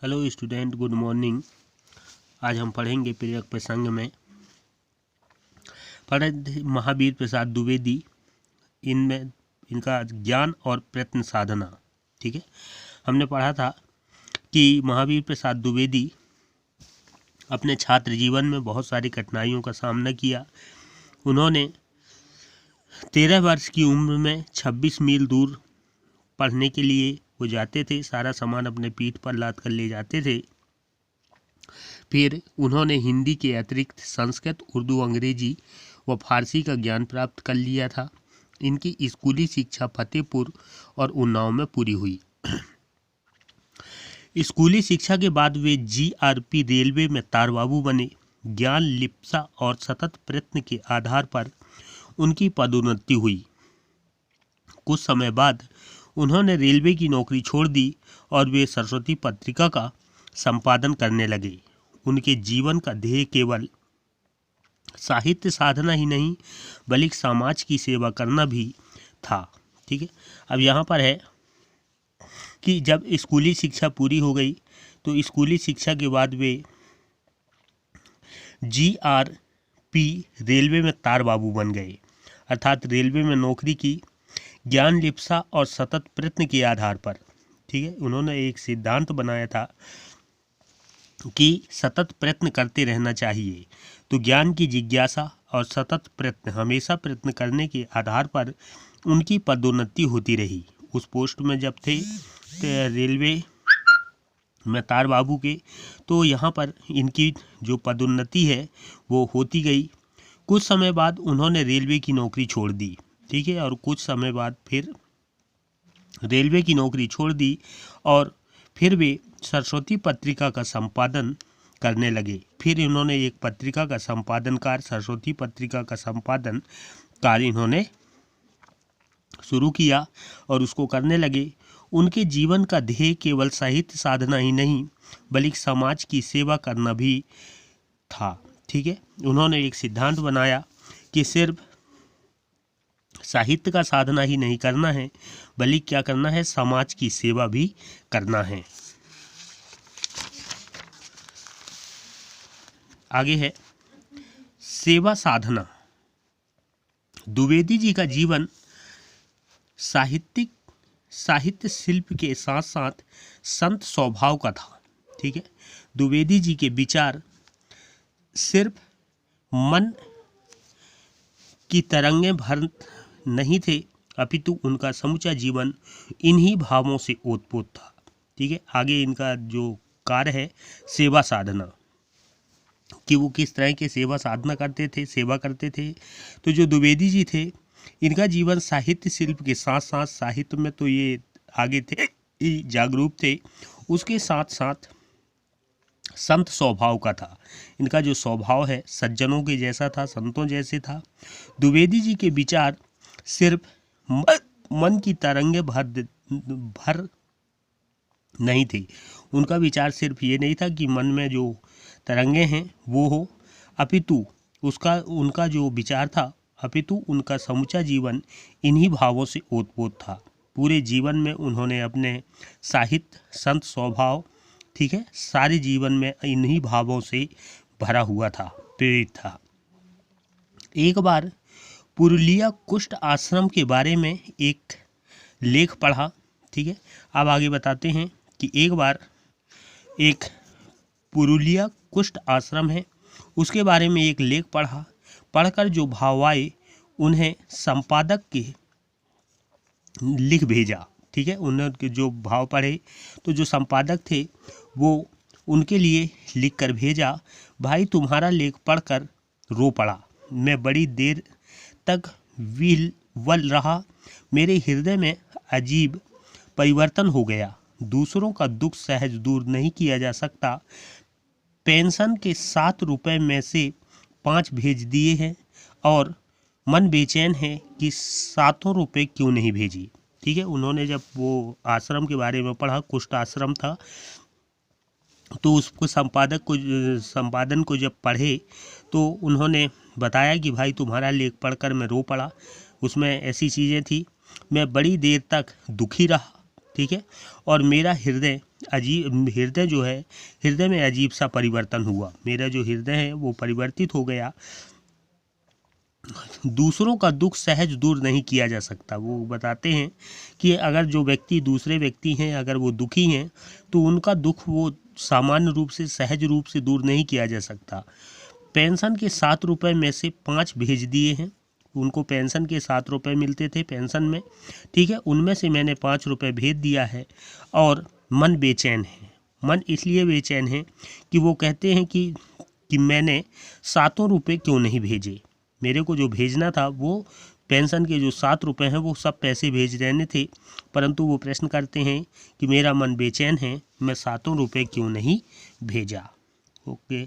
Hello student, good morning. आज हम पढ़ेंगे प्रेरक प्रसंग में पंडित महावीर प्रसाद द्विवेदी। इनमें इनका ज्ञान और प्रयत्न साधना। ठीक है, हमने पढ़ा था कि महावीर प्रसाद द्विवेदी अपने छात्र जीवन में बहुत सारी कठिनाइयों का सामना किया। उन्होंने 13 वर्ष की उम्र में 26 मील दूर पढ़ने के लिए वो जाते थे। सारा सामान अपने पीठ पर लाद कर ले जाते थे। फिर उन्होंने हिंदी के अतिरिक्त संस्कृत, उर्दू, अंग्रेजी व फारसी का ज्ञान प्राप्त कर लिया था। इनकी स्कूली शिक्षा फतेहपुर और उन्नाव में पूरी हुई। स्कूली शिक्षा के बाद वे जीआरपी रेलवे में तारबाबू बने। ज्ञान, लिप्सा और सतत प्रयत्न के आधार पर उनकी पदोन्नति हुई। कुछ समय बाद उन्होंने रेलवे की नौकरी छोड़ दी और वे सरस्वती पत्रिका का संपादन करने लगे। उनके जीवन का ध्येय केवल साहित्य साधना ही नहीं बल्कि समाज की सेवा करना भी था। ठीक है, अब यहाँ पर है कि जब स्कूली शिक्षा पूरी हो गई तो स्कूली शिक्षा के बाद वे जीआरपी रेलवे में तारबाबू बन गए, अर्थात रेलवे में नौकरी की। ज्ञान, लिप्सा और सतत प्रयत्न के आधार पर, ठीक है, उन्होंने एक सिद्धांत बनाया था कि सतत प्रयत्न करते रहना चाहिए। तो ज्ञान की जिज्ञासा और सतत प्रयत्न, हमेशा प्रयत्न करने के आधार पर उनकी पदोन्नति होती रही। उस पोस्ट में जब थे रेलवे में तारबाबू के, तो यहाँ पर इनकी जो पदोन्नति है वो होती गई। कुछ समय बाद उन्होंने रेलवे की नौकरी छोड़ दी। ठीक है, और कुछ समय बाद फिर रेलवे की नौकरी छोड़ दी और फिर वे सरस्वती पत्रिका का संपादन करने लगे। फिर इन्होंने एक पत्रिका का संपादन कार्य, सरस्वती पत्रिका का संपादन कार्य इन्होंने शुरू किया और उसको करने लगे। उनके जीवन का ध्येय केवल साहित्य साधना ही नहीं बल्कि समाज की सेवा करना भी था। ठीक है, उन्होंने एक सिद्धांत बनाया कि सिर्फ साहित्य का साधना ही नहीं करना है बल्कि क्या करना है, समाज की सेवा भी करना है। आगे है सेवा साधना। द्विवेदी जी का जीवन साहित्य शिल्प के साथ साथ संत स्वभाव का था। ठीक है, द्विवेदी जी के विचार सिर्फ मन की तरंगें भर नहीं थे, अपितु उनका समूचा जीवन इन्हीं भावों से ओतप्रोत था। ठीक है, आगे इनका जो कार्य है सेवा साधना, कि वो किस तरह के सेवा साधना करते थे, सेवा करते थे। तो जो द्विवेदी जी थे, इनका जीवन साहित्य शिल्प के साथ साथ, साहित्य में तो ये आगे थे, जागरूक थे, उसके साथ साथ संत स्वभाव का था। इनका जो स्वभाव है सज्जनों के जैसा था, संतों जैसे था। द्विवेदी जी के विचार सिर्फ मन की तरंगे भर नहीं थे। उनका विचार सिर्फ ये नहीं था कि मन में जो तरंगे हैं वो हो, अपितु उनका जो विचार था, अपितु उनका समूचा जीवन इन्हीं भावों से ओतप्रोत था। पूरे जीवन में उन्होंने अपने साहित्य, संत स्वभाव, ठीक है, सारे जीवन में इन्हीं भावों से भरा हुआ था, प्रेरित था। एक बार पुरुलिया कुष्ठ आश्रम के बारे में एक लेख पढ़ा। ठीक है, अब आगे बताते हैं कि एक बार एक पुरुलिया कुष्ठ आश्रम है, उसके बारे में एक लेख पढ़ा। पढ़कर जो भाव आए उन्हें संपादक के लिख भेजा। ठीक है, उन्होंने जो भाव पढ़े तो जो संपादक थे वो उनके लिए लिख कर भेजा, भाई तुम्हारा लेख पढ़कर रो पड़ा। मैं बड़ी देर तक विह्वल रहा। मेरे हृदय में अजीब परिवर्तन हो गया। दूसरों का दुख सहज दूर नहीं किया जा सकता। पेंशन के 7 रुपए में से 5 भेज दिए हैं और मन बेचैन है कि 7 रुपए क्यों नहीं भेजी। ठीक है, उन्होंने जब वो आश्रम के बारे में पढ़ा, कुष्ठ आश्रम था, तो उसको संपादन को जब पढ़े तो उन्होंने बताया कि भाई तुम्हारा लेख पढ़कर मैं रो पड़ा। उसमें ऐसी चीज़ें थी, मैं बड़ी देर तक दुखी रहा। ठीक है, और मेरा हृदय अजीब हृदय जो है, हृदय में अजीब सा परिवर्तन हुआ। मेरा जो हृदय है वो परिवर्तित हो गया। दूसरों का दुख सहज दूर नहीं किया जा सकता। वो बताते हैं कि अगर जो व्यक्ति, दूसरे व्यक्ति हैं, अगर वो दुखी हैं तो उनका दुख वो सामान्य रूप से, सहज रूप से दूर नहीं किया जा सकता। पेंशन के 7 रुपये में से 5 भेज दिए हैं। उनको पेंशन के 7 रुपये मिलते थे पेंशन में, ठीक है, उनमें से मैंने 5 रुपये भेज दिया है और मन बेचैन है। मन इसलिए बेचैन है कि वो कहते हैं कि मैंने 7 रुपये क्यों नहीं भेजे। मेरे को जो भेजना था वो पेंशन के जो 7 रुपये हैं वो सब पैसे भेज देने थे, परंतु वो प्रश्न करते हैं कि मेरा मन बेचैन है, मैं 7 रुपये क्यों नहीं भेजा। ओके।